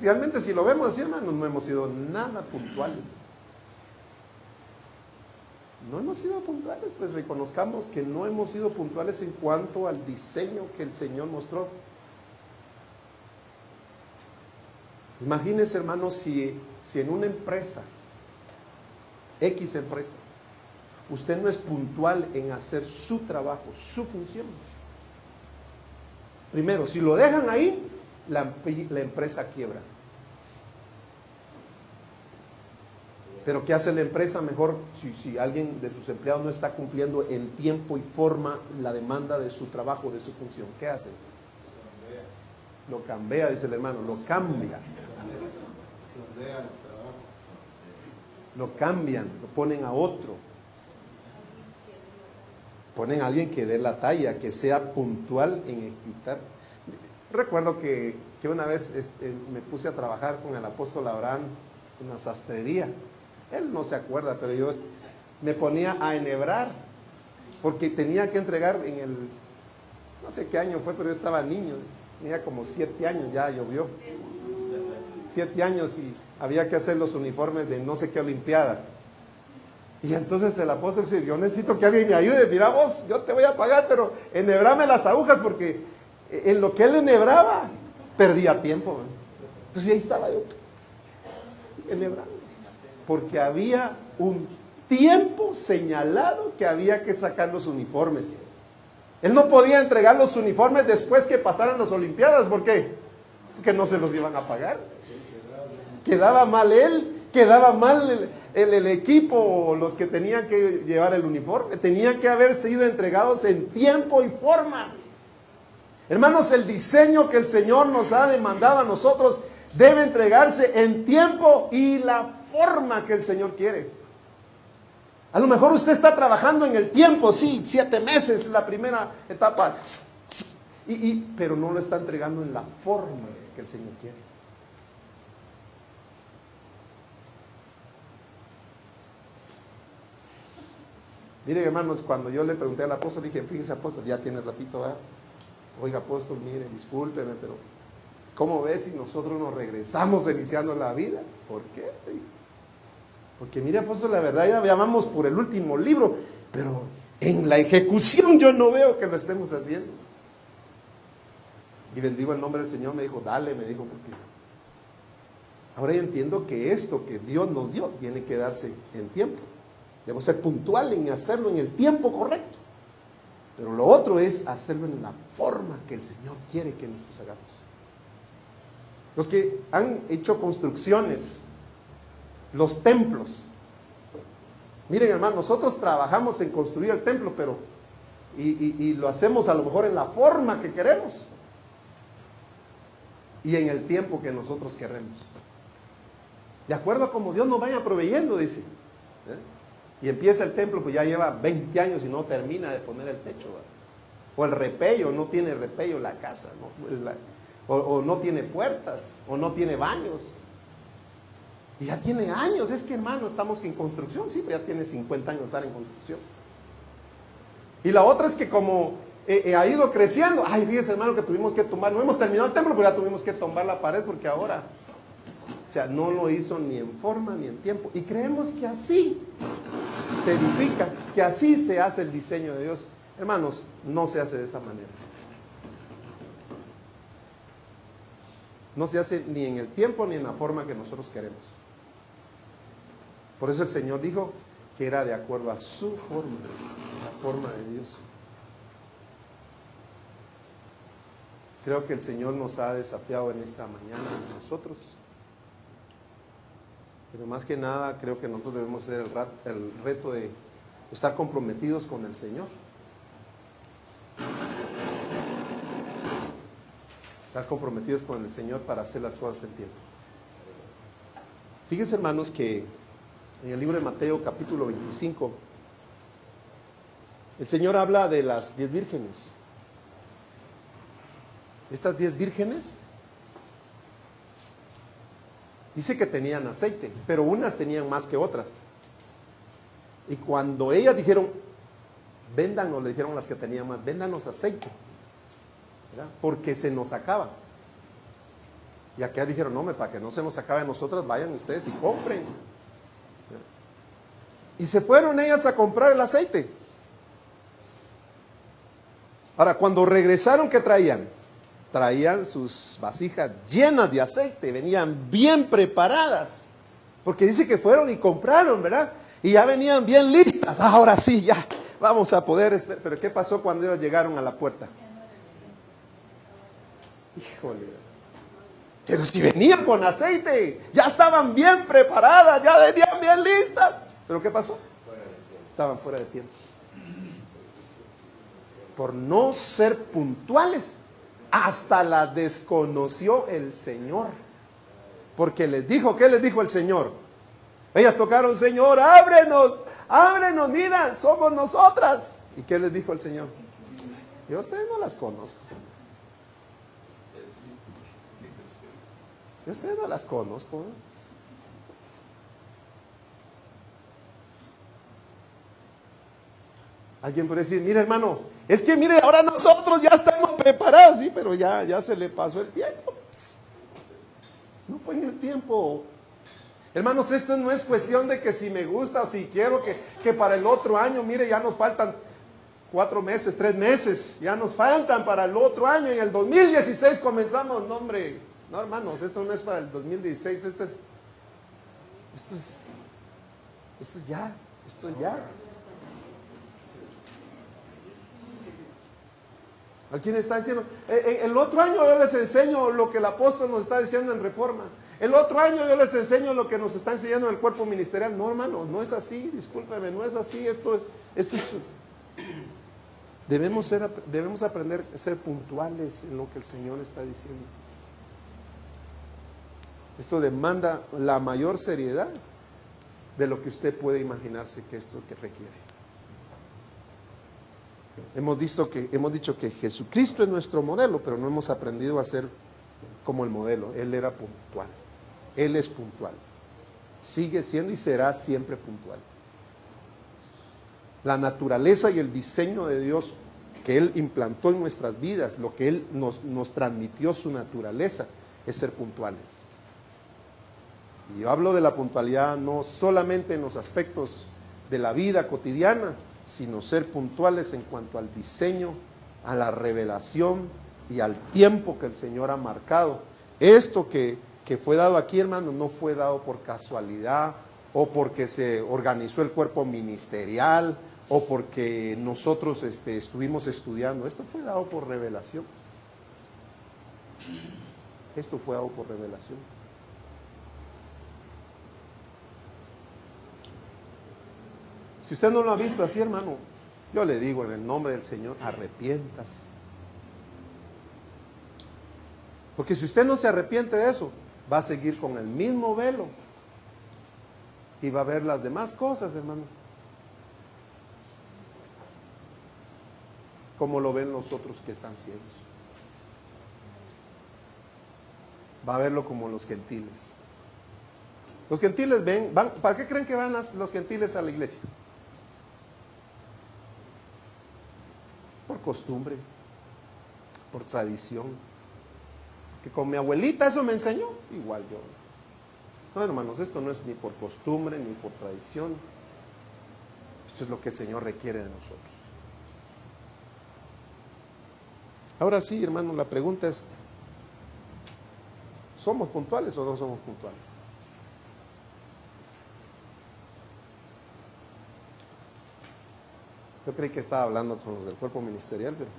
realmente si lo vemos así, hermanos, no hemos sido nada puntuales. No hemos sido puntuales, pues reconozcamos que no hemos sido puntuales en cuanto al diseño que el Señor mostró. Imagínense, hermanos, si en una empresa, X empresa, usted no es puntual en hacer su trabajo, su función. Primero, si lo dejan ahí, la empresa quiebra. Pero ¿qué hace la empresa? Mejor, si alguien de sus empleados no está cumpliendo en tiempo y forma la demanda de su trabajo, de su función, ¿qué hace? Lo cambia, dice el hermano, lo cambia. Lo cambian, lo ponen a otro. Ponen a alguien que dé la talla, que sea puntual en ejecutar. Recuerdo que una vez me puse a trabajar con el apóstol Abraham en una sastrería. Él no se acuerda, pero yo me ponía a enhebrar, porque tenía que entregar no sé qué año fue, pero yo estaba niño, tenía como 7 años, ya llovió. 7 años y había que hacer los uniformes de no sé qué olimpiada. Y entonces el apóstol dice, yo necesito que alguien me ayude, mira vos, yo te voy a pagar, pero enhebrame las agujas, porque en lo que él enhebraba, perdía tiempo. Entonces ahí estaba yo, enhebrando, porque había un tiempo señalado que había que sacar los uniformes. Él no podía entregar los uniformes después que pasaran las olimpiadas, ¿por qué? Porque no se los iban a pagar. Quedaba mal él, quedaba mal el equipo o los que tenían que llevar el uniforme. Tenían que haber sido entregados en tiempo y forma. Hermanos, el diseño que el Señor nos ha demandado a nosotros debe entregarse en tiempo y la forma que el Señor quiere. A lo mejor usted está trabajando en el tiempo, sí, 7 meses, la primera etapa, pero no lo está entregando en la forma que el Señor quiere. Miren, hermanos, cuando yo le pregunté al apóstol, dije, fíjese apóstol, ya tiene ratito, ¿verdad? Oiga apóstol, mire, discúlpeme, pero ¿cómo ves si nosotros nos regresamos iniciando la vida? ¿Por qué? Porque mire apóstol, la verdad ya vamos por el último libro, pero en la ejecución yo no veo que lo estemos haciendo. Y bendigo el nombre del Señor, me dijo, dale, me dijo, porque ahora yo entiendo que esto que Dios nos dio tiene que darse en tiempo. Debo ser puntual en hacerlo en el tiempo correcto. Pero lo otro es hacerlo en la forma que el Señor quiere que nosotros hagamos. Los que han hecho construcciones, los templos. Miren, hermano, nosotros trabajamos en construir el templo, pero y lo hacemos a lo mejor en la forma que queremos y en el tiempo que nosotros queremos. De acuerdo a como Dios nos vaya proveyendo, dice. Y empieza el templo, pues ya lleva 20 años y no termina de poner el techo, ¿verdad? O el repello, no tiene repello la casa, ¿no? O no tiene puertas, o no tiene baños. Y ya tiene años, es que hermano, estamos en construcción, sí, pues ya tiene 50 años de estar en construcción. Y la otra es que como ha ido creciendo, ay, fíjese hermano que tuvimos que tumbar, no hemos terminado el templo, pero ya tuvimos que tumbar la pared porque ahora, o sea, no lo hizo ni en forma ni en tiempo. Y creemos que así se edifica, que así se hace el diseño de Dios. Hermanos, no se hace de esa manera. No se hace ni en el tiempo ni en la forma que nosotros queremos. Por eso el Señor dijo que era de acuerdo a su forma, la forma de Dios. Creo que el Señor nos ha desafiado en esta mañana a nosotros. Pero más que nada creo que nosotros debemos hacer el reto de estar comprometidos con el Señor. Estar comprometidos con el Señor para hacer las cosas en tiempo. Fíjense hermanos que en el libro de Mateo capítulo 25 el Señor habla de las 10 vírgenes. Estas 10 vírgenes dice que tenían aceite, pero unas tenían más que otras. Y cuando ellas dijeron, véndanos, le dijeron las que tenían más, véndanos aceite, ¿verdad? Porque se nos acaba. Y aquellas dijeron, no, para que no se nos acabe a nosotras, vayan ustedes y compren. Y se fueron ellas a comprar el aceite. Ahora, cuando regresaron, ¿qué traían? Traían sus vasijas llenas de aceite, venían bien preparadas. Porque dice que fueron y compraron, ¿verdad? Y ya venían bien listas. Ahora sí, ya vamos a poder esperar. Pero ¿qué pasó cuando ellos llegaron a la puerta? Híjole. Pero si venían con aceite, ya estaban bien preparadas, ya venían bien listas. ¿Pero qué pasó? Estaban fuera de tiempo. Por no ser puntuales, hasta la desconoció el Señor. Porque les dijo, ¿qué les dijo el Señor? Ellas tocaron, Señor, ábrenos, ábrenos, mira, somos nosotras. ¿Y qué les dijo el Señor? Yo a ustedes no las conozco. Yo a ustedes no las conozco, ¿eh? Alguien puede decir, mire hermano, es que mire, ahora nosotros ya estamos preparados, sí, pero ya se le pasó el tiempo. No fue en el tiempo. Hermanos, esto no es cuestión de que si me gusta o si quiero que para el otro año, mire, ya nos faltan 4 meses, 3 meses, ya nos faltan para el otro año, en el 2016 comenzamos, no hombre, no hermanos, esto no es para el 2016, esto es ya. ¿Alguien está diciendo? El otro año yo les enseño lo que el apóstol nos está diciendo en Reforma. El otro año yo les enseño lo que nos está enseñando en el cuerpo ministerial. No, hermano, no es así, discúlpeme, no es así. Esto es... Debemos aprender a ser puntuales en lo que el Señor está diciendo. Esto demanda la mayor seriedad de lo que usted puede imaginarse que esto que requiere. Hemos dicho que Jesucristo es nuestro modelo, pero no hemos aprendido a ser como el modelo. Él era puntual. Él es puntual. Sigue siendo y será siempre puntual. La naturaleza y el diseño de Dios que Él implantó en nuestras vidas, lo que Él nos transmitió su naturaleza, es ser puntuales. Y yo hablo de la puntualidad no solamente en los aspectos de la vida cotidiana, sino ser puntuales en cuanto al diseño, a la revelación y al tiempo que el Señor ha marcado. Esto que fue dado aquí, hermano, no fue dado por casualidad o porque se organizó el cuerpo ministerial o porque nosotros estuvimos estudiando. Esto fue dado por revelación. Esto fue dado por revelación. Si usted no lo ha visto así, hermano, yo le digo en el nombre del Señor, arrepiéntase. Porque si usted no se arrepiente de eso, va a seguir con el mismo velo y va a ver las demás cosas, hermano, como lo ven los otros que están ciegos. Va a verlo como los gentiles. Los gentiles ¿para qué creen que van los gentiles a la iglesia? Por costumbre, por tradición. Que con mi abuelita eso me enseñó, igual yo. No, hermanos, esto no es ni por costumbre ni por tradición. Esto es lo que el Señor requiere de nosotros. Ahora sí, hermano, la pregunta es, ¿somos puntuales o no somos puntuales? Yo creí que estaba hablando con los del cuerpo ministerial, pero...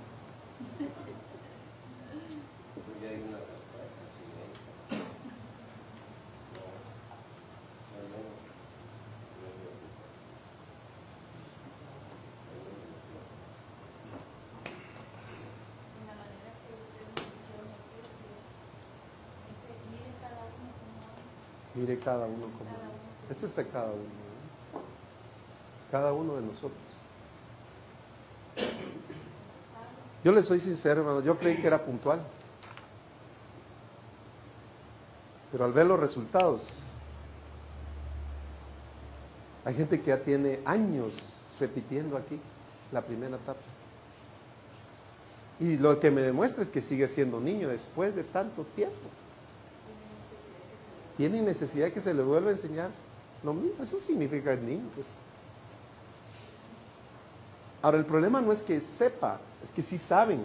Mire cada uno como... Este es de cada uno, ¿no? Cada uno de nosotros. Yo le soy sincero, hermano, yo creí que era puntual. Pero al ver los resultados, hay gente que ya tiene años repitiendo aquí. la primera etapa. Y lo que me demuestra es que sigue siendo niño después de tanto tiempo. Tiene necesidad que se le vuelva a enseñar lo mismo. Eso significa el niño, pues. Ahora, el problema no es que sepa, es que sí saben.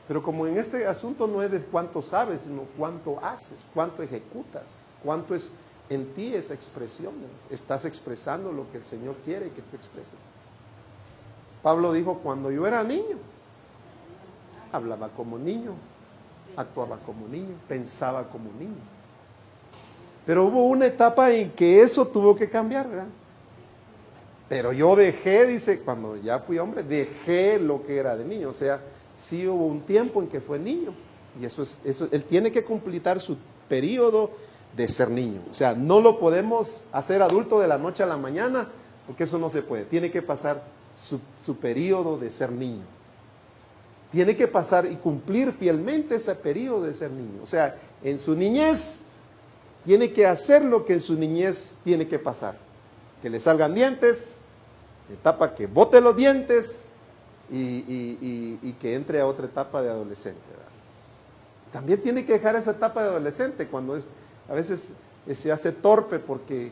Pero como en este asunto no es de cuánto sabes, sino cuánto haces, cuánto ejecutas, cuánto es en ti esa expresión. Estás expresando lo que el Señor quiere que tú expreses. Pablo dijo, cuando yo era niño, hablaba como niño, actuaba como niño, pensaba como niño. Pero hubo una etapa en que eso tuvo que cambiar, ¿verdad? Pero yo dejé, dice, cuando ya fui hombre, dejé lo que era de niño. O sea, sí hubo un tiempo en que fue niño. Y eso, él tiene que completar su periodo de ser niño. O sea, no lo podemos hacer adulto de la noche a la mañana, porque eso no se puede. Tiene que pasar su periodo de ser niño. Tiene que pasar y cumplir fielmente ese periodo de ser niño. O sea, en su niñez tiene que hacer lo que en su niñez tiene que pasar. Que le salgan dientes, etapa que bote los dientes y que entre a otra etapa de adolescente, ¿verdad? También tiene que dejar esa etapa de adolescente cuando a veces se hace torpe porque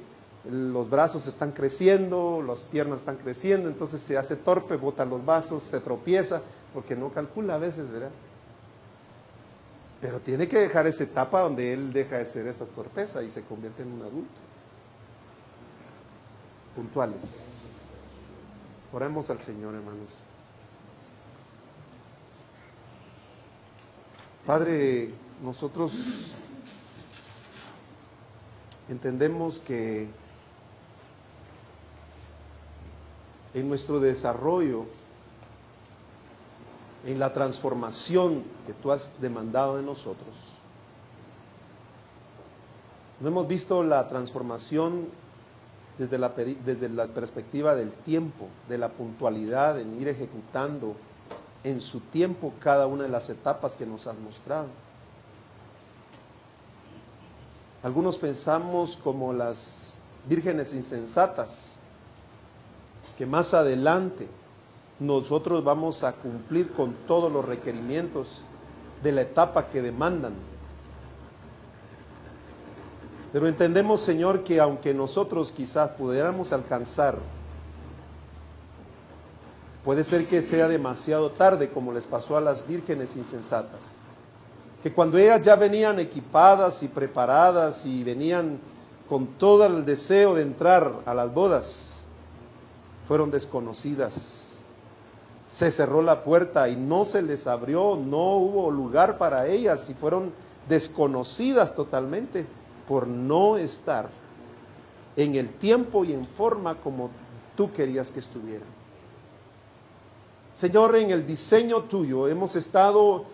los brazos están creciendo, las piernas están creciendo, entonces se hace torpe, bota los vasos, se tropieza, porque no calcula a veces, ¿verdad? Pero tiene que dejar esa etapa donde él deja de ser esa torpeza y se convierte en un adulto. Puntuales. Oremos al Señor, hermanos. Padre, nosotros entendemos que en nuestro desarrollo, en la transformación que tú has demandado de nosotros, no hemos visto la transformación desde la perspectiva del tiempo, de la puntualidad, en ir ejecutando en su tiempo cada una de las etapas que nos has mostrado. Algunos pensamos como las vírgenes insensatas, que más adelante nosotros vamos a cumplir con todos los requerimientos de la etapa que demandan. Pero entendemos, Señor, que aunque nosotros quizás pudiéramos alcanzar, puede ser que sea demasiado tarde, como les pasó a las vírgenes insensatas, que cuando ellas ya venían equipadas y preparadas y venían con todo el deseo de entrar a las bodas, fueron desconocidas. Se cerró la puerta y no se les abrió, no hubo lugar para ellas y fueron desconocidas totalmente por no estar en el tiempo y en forma como tú querías que estuvieran. Señor, en el diseño tuyo hemos estado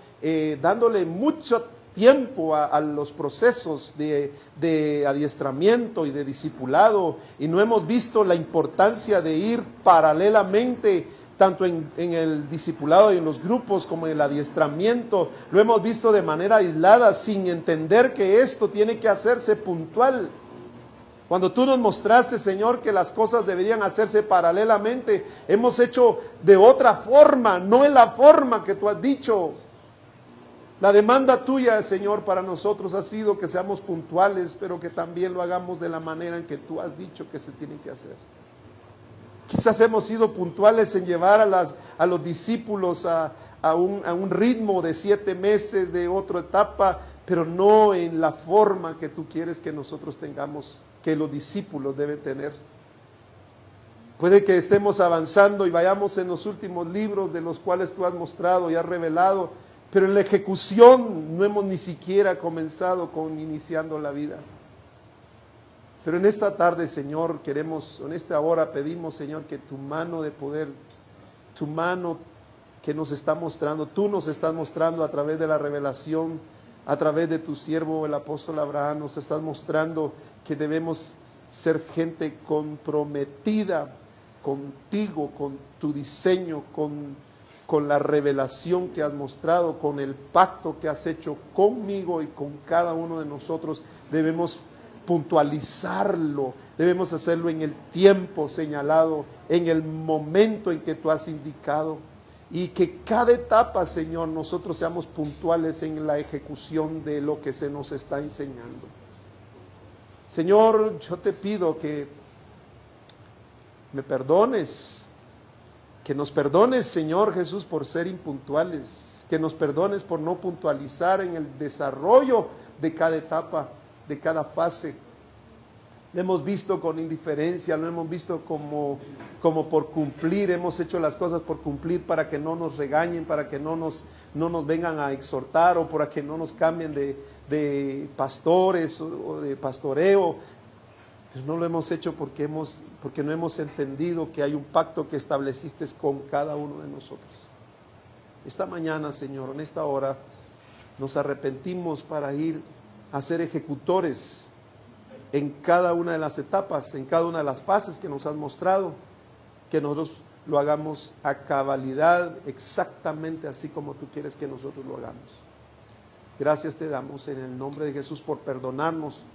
dándole mucho tiempo a los procesos de adiestramiento y de discipulado, y no hemos visto la importancia de ir paralelamente tanto en el discipulado y en los grupos como en el adiestramiento. Lo hemos visto de manera aislada sin entender que esto tiene que hacerse puntual. Cuando tú nos mostraste, Señor, que las cosas deberían hacerse paralelamente, hemos hecho de otra forma, no en la forma que tú has dicho. La demanda tuya, Señor, para nosotros ha sido que seamos puntuales, pero que también lo hagamos de la manera en que tú has dicho que se tiene que hacer. Quizás hemos sido puntuales en llevar a los discípulos a un ritmo de 7 meses, de otra etapa, pero no en la forma que tú quieres que nosotros tengamos, que los discípulos deben tener. Puede que estemos avanzando y vayamos en los últimos libros de los cuales tú has mostrado y has revelado, pero en la ejecución no hemos ni siquiera comenzado con iniciando la vida. Pero en esta tarde, Señor, queremos, en esta hora pedimos, Señor, que tu mano de poder, tu mano que nos está mostrando, tú nos estás mostrando a través de la revelación, a través de tu siervo, el apóstol Abraham, nos estás mostrando que debemos ser gente comprometida contigo, con tu diseño, con la revelación que has mostrado, con el pacto que has hecho conmigo y con cada uno de nosotros. Debemos puntualizarlo, debemos hacerlo en el tiempo señalado, en el momento en que tú has indicado. Y que cada etapa, Señor, nosotros seamos puntuales en la ejecución de lo que se nos está enseñando. Señor, yo te pido que me perdones, que nos perdones, Señor Jesús, por ser impuntuales, que nos perdones por no puntualizar en el desarrollo de cada etapa, de cada fase. Lo hemos visto con indiferencia, lo hemos visto como por cumplir, hemos hecho las cosas por cumplir para que no nos regañen, para que no nos vengan a exhortar o para que no nos cambien de pastores o de pastoreo. Pero no lo hemos hecho porque no hemos entendido que hay un pacto que estableciste con cada uno de nosotros. Esta mañana, Señor, en esta hora, nos arrepentimos para ir a ser ejecutores en cada una de las etapas, en cada una de las fases que nos has mostrado, que nosotros lo hagamos a cabalidad, exactamente así como tú quieres que nosotros lo hagamos. Gracias te damos en el nombre de Jesús por perdonarnos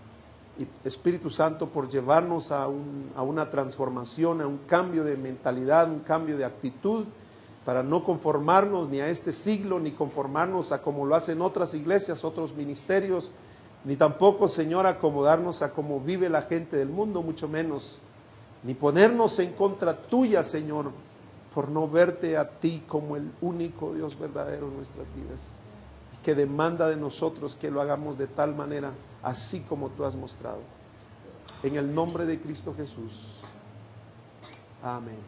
y Espíritu Santo por llevarnos a una transformación, a un cambio de mentalidad, un cambio de actitud, para no conformarnos ni a este siglo, ni conformarnos a como lo hacen otras iglesias, otros ministerios, ni tampoco, Señor, acomodarnos a cómo vive la gente del mundo, mucho menos, ni ponernos en contra tuya, Señor, por no verte a ti como el único Dios verdadero en nuestras vidas, y que demanda de nosotros que lo hagamos de tal manera, así como tú has mostrado. En el nombre de Cristo Jesús. Amén.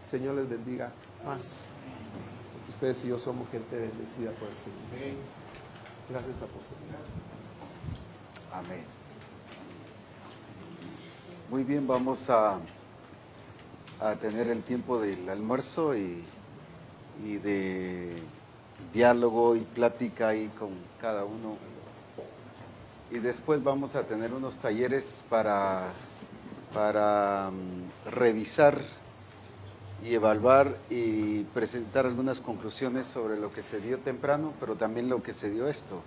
Señor les bendiga más. Ustedes y yo somos gente bendecida por el Señor. Gracias, apóstol. Amén. Muy bien, vamos a tener el tiempo del almuerzo y de diálogo y plática ahí con cada uno. Y después vamos a tener unos talleres para revisar y evaluar y presentar algunas conclusiones sobre lo que se dio temprano, pero también lo que se dio esto,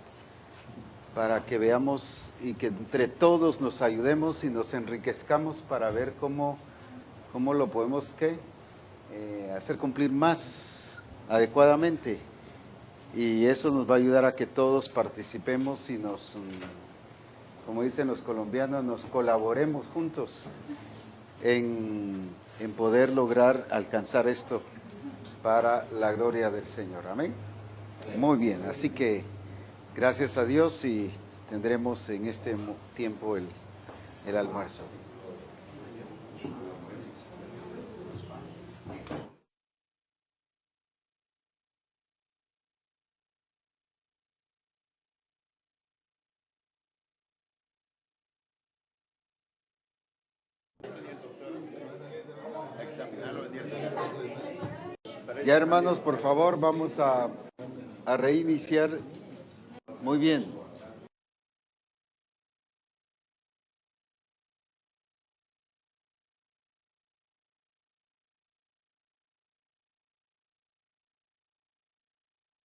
para que veamos y que entre todos nos ayudemos y nos enriquezcamos para ver cómo lo podemos hacer cumplir más adecuadamente. Y eso nos va a ayudar a que todos participemos y nos, como dicen los colombianos, nos colaboremos juntos en poder lograr alcanzar esto para la gloria del Señor. Amén. Muy bien, así que gracias a Dios y tendremos en este tiempo el almuerzo. Ya, hermanos, por favor, vamos a reiniciar. Muy bien.